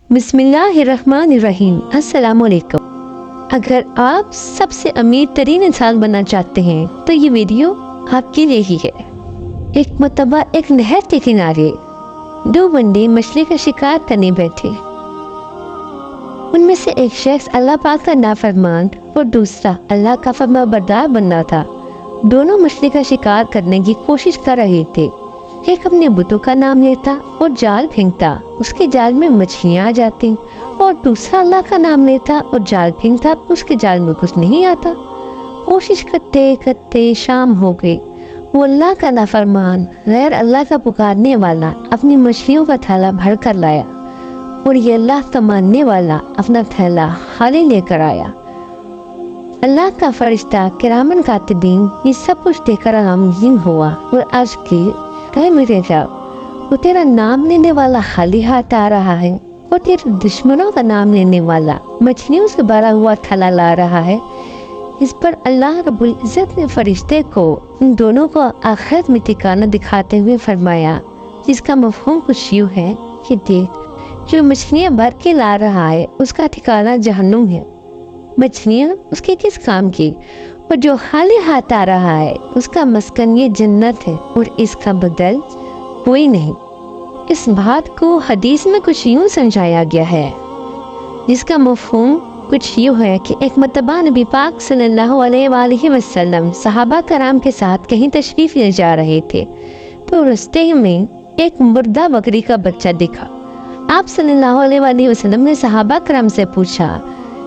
بسم اللہ الرحمن الرحیم۔ السلام علیکم۔ اگر آپ سب سے امیر ترین انسان بننا چاہتے ہیں تو یہ ویڈیو آپ کے لیے ہی ہے۔ ایک مرتبہ ایک نہر کے کنارے دو بندے مچھلی کا شکار کرنے بیٹھے۔ ان میں سے ایک شخص اللہ پاک کا نافرمان اور دوسرا اللہ کا فرمانبردار بننا تھا۔ دونوں مچھلی کا شکار کرنے کی کوشش کر رہے تھے۔ ایک اپنے بتوں کا نام لیتا اور جال پھینکتا، اس کے جال میں مچھلیاں آ جاتی، اور دوسرا اللہ کا نام لیتا اور جال پھینکتا، اس کے جال میں کچھ نہیں آتا۔ کوشش کرتے کرتے شام ہو گئی۔ وہ اللہ کا نافرمان غیر اللہ کا پکارنے والا اپنی مچھلیوں کا تھیلا بھر کر لایا، اور یہ اللہ کا ماننے والا اپنا تھیلا خالی لے کر آیا۔ اللہ کا فرشتہ کرامن کاتبین یہ سب کچھ دیکھ کر غمگین ہوا اور عرض کی، کہ میرے رب، وہ تیرا نام لینے والا خالی ہاتھ آ رہا ہے اور تیرے دشمنوں کا نام لینے والا مچھلیوں سے بھرا ہوا تھیلا لا رہا ہے۔ اس پر اللہ رب العزت نے فرشتے کو ان دونوں کو آخرت میں ٹھکانہ دکھاتے ہوئے فرمایا، جس کا مفہوم کچھ یوں ہے کہ دیکھ، جو مچھلیاں بھر کے لا رہا ہے اس کا ٹھکانہ جہنم ہے۔ مچھلیاں اس کے کس کام کی؟ اور جو خالی ہاتھ آ رہا ہے اس کا مسکن یہ جنت ہے، اور اس کا بدل کوئی نہیں۔ اس بات کو حدیث میں کچھ یوں سمجھایا گیا ہے، جس کا مفہوم کچھ یوں ہے کہ ایک مرتبہ نبی پاک صلی اللہ علیہ وآلہ وسلم صحابہ کرام کے ساتھ کہیں تشریف لے جا رہے تھے، تو راستے میں ایک مردہ بکری کا بچہ دکھا۔ آپ صلی اللہ علیہ وآلہ وسلم نے صحابہ کرام سے پوچھا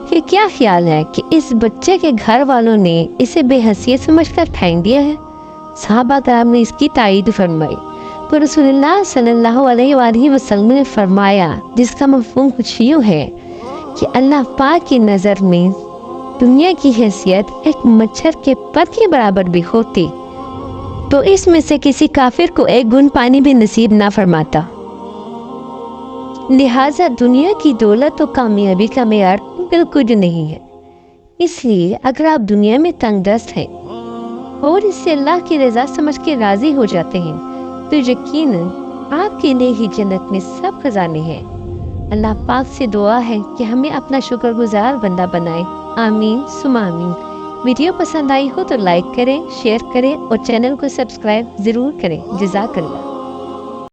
کہ کیا خیال ہے کہ اس بچے کے گھر والوں نے اسے بے حیثیت سمجھ کر پھینک دیا ہے؟ صحابہ کرام نے اس کی تائید فرمائی، تو رسول اللہ صلی اللہ علیہ وآلہ وسلم نے فرمایا، جس کا مفہوم کچھ یوں ہے کہ اللہ پاک کی نظر میں دنیا کی حیثیت ایک مچھر کے پر کے برابر بھی ہوتی تو اس میں سے کسی کافر کو ایک گھونٹ پانی بھی نصیب نہ فرماتا۔ لہٰذا دنیا کی دولت و کامیابی کا معیار بالکل نہیں ہے۔ اس لیے اگر آپ دنیا میں تنگ دست ہیں اور اس سے اللہ کی رضا سمجھ کے راضی ہو جاتے ہیں تو یقیناً آپ کے لیے ہی جنت میں سب خزانے ہیں۔ اللہ پاک سے دعا ہے کہ ہمیں اپنا شکر گزار بندہ بنائے۔ آمین ثم آمین۔ ویڈیو پسند آئی ہو تو لائک کریں، شیئر کریں اور چینل کو سبسکرائب ضرور کریں۔ جزاک اللہ۔